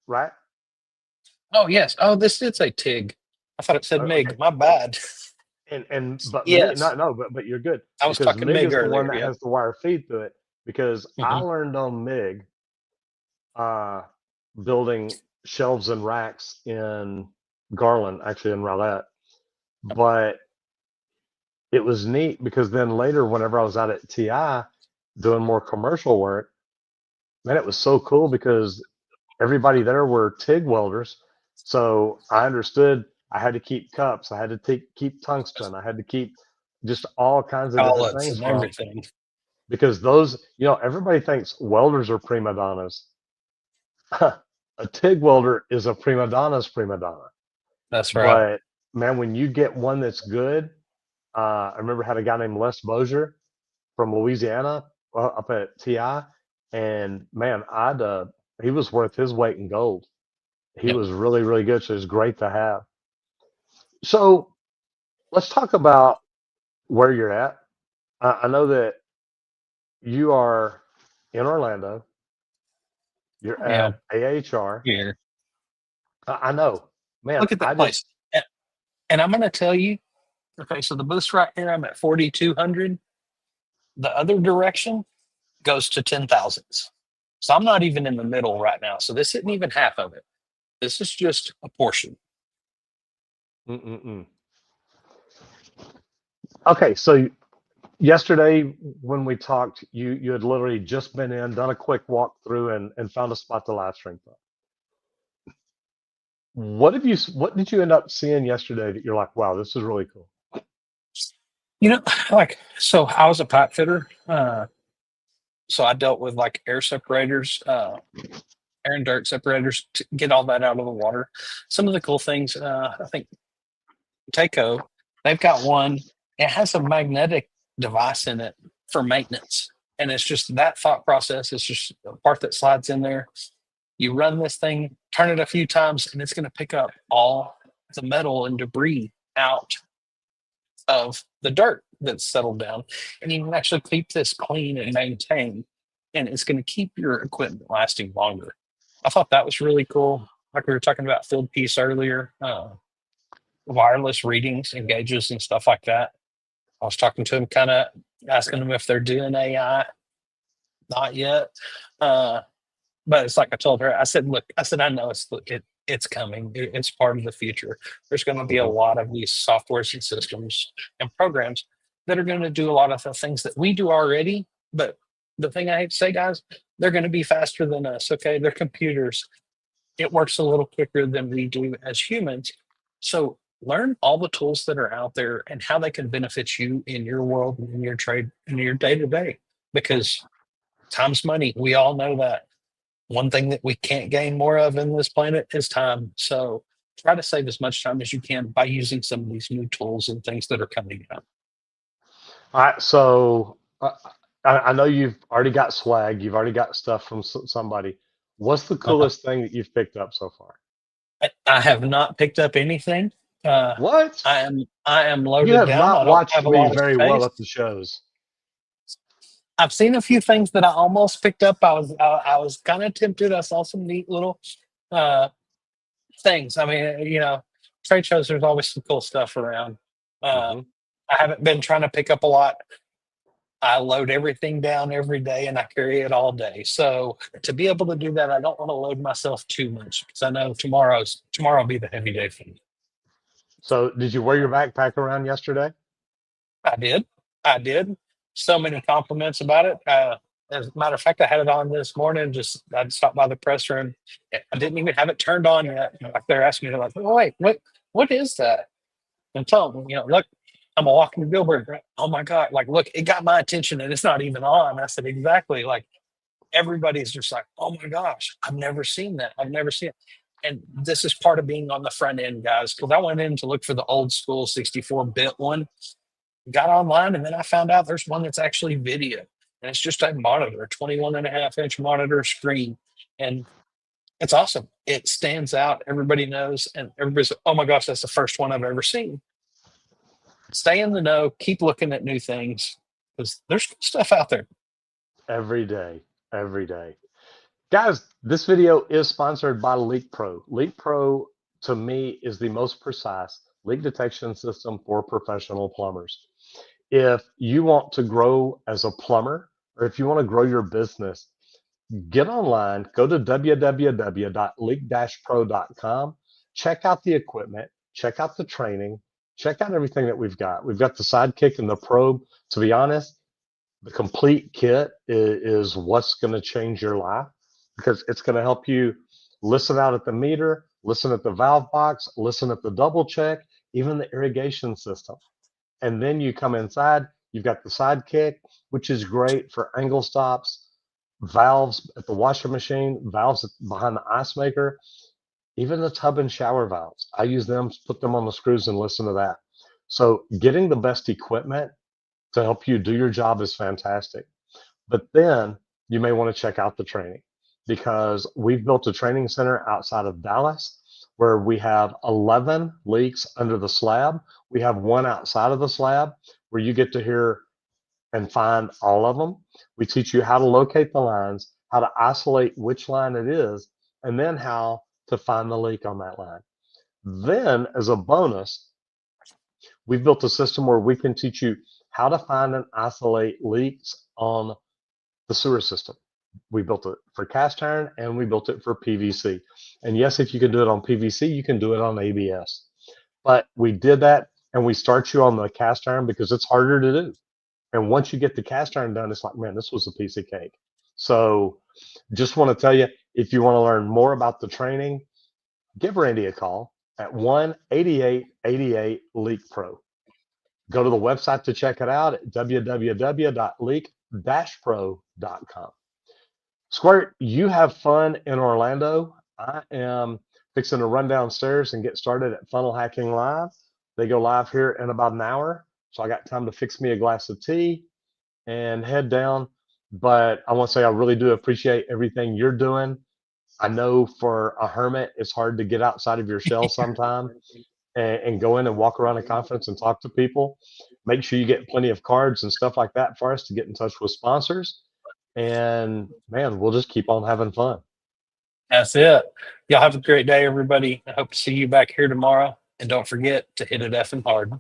right? Oh, yes. Oh, this did say TIG. I thought it said Okay. MIG. My bad. And but MIG, Yes. no, but you're good I was because talking MIG MIG is the one earlier. that Yep. has the wire feed through it. Because I Hmm. learned on MIG uh, building shelves and racks in Garland, actually in Rowlett. But it was neat because then later, whenever I was out at TI doing more commercial work, man, it was so cool because everybody there were TIG welders. So I understood I had to keep cups, I had to keep tungsten, I had to keep just all kinds of different Collets things and from everything. because those, everybody thinks welders are prima donnas. A TIG welder is a prima donna's prima donna. That's right. But man, when you get one that's good, I remember had a guy named Les Bozier from Louisiana up at TI, and man, he was worth his weight in gold. He Yep. was really, really good. So it was great to have. So let's talk about where you're at. I know that you are in Orlando. You're I am at AHR. here. I know, man. Look at I that just place. And I'm going to tell you, okay, so the boost right here, I'm at 4,200. The other direction goes to 10,000s. So I'm not even in the middle right now. So this isn't even half of it. This is just a portion. mm-mm-mm. Okay. So yesterday when we talked, you had literally just been in, done a quick walkthrough, and found a spot to live stream from. What did you end up seeing yesterday that you're like, wow, this is really cool? You know, like, so I was a pipe fitter. So I dealt with like air separators, air and dirt separators to get all that out of the water. Some of the cool things, I think Taco, they've got one, It has a magnetic device in it for maintenance. And it's just that thought process. It's just a part that slides in there. You run this thing, turn it a few times, and it's going to pick up all the metal and debris out of the dirt that's settled down. And you can actually keep this clean and maintained. And it's going to keep your equipment lasting longer. I thought that was really cool. Like we were talking about field piece earlier, wireless readings and gauges and stuff like that. I was talking to him, kind of asking them if they're doing AI. Not yet. Uh, but it's like I told her, I said, look, I said, I know it's coming. It's part of the future. There's going to be a Mhm. lot of these softwares and systems and programs that are going to do a lot of the things that we do already. But the thing I hate to say, guys, they're going to be faster than us. Okay. They're computers. It works a little quicker than we do as humans. So learn all the tools that are out there and how they can benefit you in your world and in your trade and your day to day. Because time's money. We all know that. One thing that we can't gain more of in this planet is time. So try to save as much time as you can by using some of these new tools and things that are coming out. All right, so I know you've already got swag, you've already got stuff from somebody. What's the Uh-huh. coolest thing that you've picked up so far? I have not picked up anything. Uh, What? I am You loaded have down. I not don't watched have a me lot of very well space. at the shows. I've seen a few things that I almost picked up. I was kind of tempted. I saw some neat little uh, things. I mean, trade shows. There's always some cool stuff around. Uh, Hmm. I haven't been trying to pick up a lot. I load everything down every day and I carry it all day. So to be able to do that, I don't want to load myself too much because I know tomorrow will be the heavy day for me. So, did you wear your backpack around yesterday? I did. I did. So many compliments about it. As a matter of fact, I had it on this morning. Just I stopped by the press room. I didn't even have it turned on yet. Like they're asking me, they're like, "Oh, wait, what is that?" And tell them, look, I'm a walking billboard. Oh my God! Like, look, it got my attention, and it's not even on. I said, exactly. Like everybody's just like, "Oh my gosh, I've never seen that. I've never seen it." And this is part of being on the front end, guys, because I went in to look for the old school 64-bit one, got online, and then I found out there's one that's actually video. And it's just a monitor, 21 and a half inch monitor screen. And it's awesome. It stands out. Everybody knows. And everybody's like, oh my gosh, that's the first one I've ever seen. Stay in the know. Keep looking at new things because there's good stuff out there. Every day, every day. Guys, this video is sponsored by Leak Pro. Leak Pro, to me, is the most precise leak detection system for professional plumbers. If you want to grow as a plumber, or if you want to grow your business, get online, go to www.leak-pro.com, check out the equipment, check out the training, check out everything that we've got. We've got the Sidekick and the Probe. To be honest, the complete kit is what's going to change your life because it's going to help you listen out at the meter, listen at the valve box, listen at the double check, even the irrigation system. And then you come inside, you've got the Sidekick, which is great for angle stops, valves at the washer machine, valves behind the ice maker, even the tub and shower valves. I use them, put them on the screws and listen to that. So getting the best equipment to help you do your job is fantastic. But then you may want to check out the training because we've built a training center outside of Dallas where we have 11 leaks under the slab. We have one outside of the slab where you get to hear and find all of them. We teach you how to locate the lines, how to isolate which line it is, and then how to find the leak on that line. Then, as a bonus, we've built a system where we can teach you how to find and isolate leaks on the sewer system. We built it for cast iron and we built it for PVC. And yes, if you can do it on PVC, you can do it on ABS. But we did that and we start you on the cast iron because it's harder to do. And once you get the cast iron done, it's like, man, this was a piece of cake. So just want to tell you, if you want to learn more about the training, give Randy a call at 1-8888 Leak Pro. Go to the website to check it out at www.leak-pro.com. Squirt, you have fun in Orlando. I am fixing to run downstairs and get started at Funnel Hacking Live. They go live here in about an hour. so I got time to fix me a glass of tea and head down. But I want to say I really do appreciate everything you're doing. I know for a hermit, it's hard to get outside of your shell sometime and go in and walk around a conference and talk to people. Make sure you get plenty of cards and stuff like that for us to get in touch with sponsors. And man, we'll just keep on having fun. That's it. Y'all have a great day, everybody. I hope to see you back here tomorrow. And don't forget to hit it effing hard.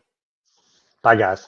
Bye, guys.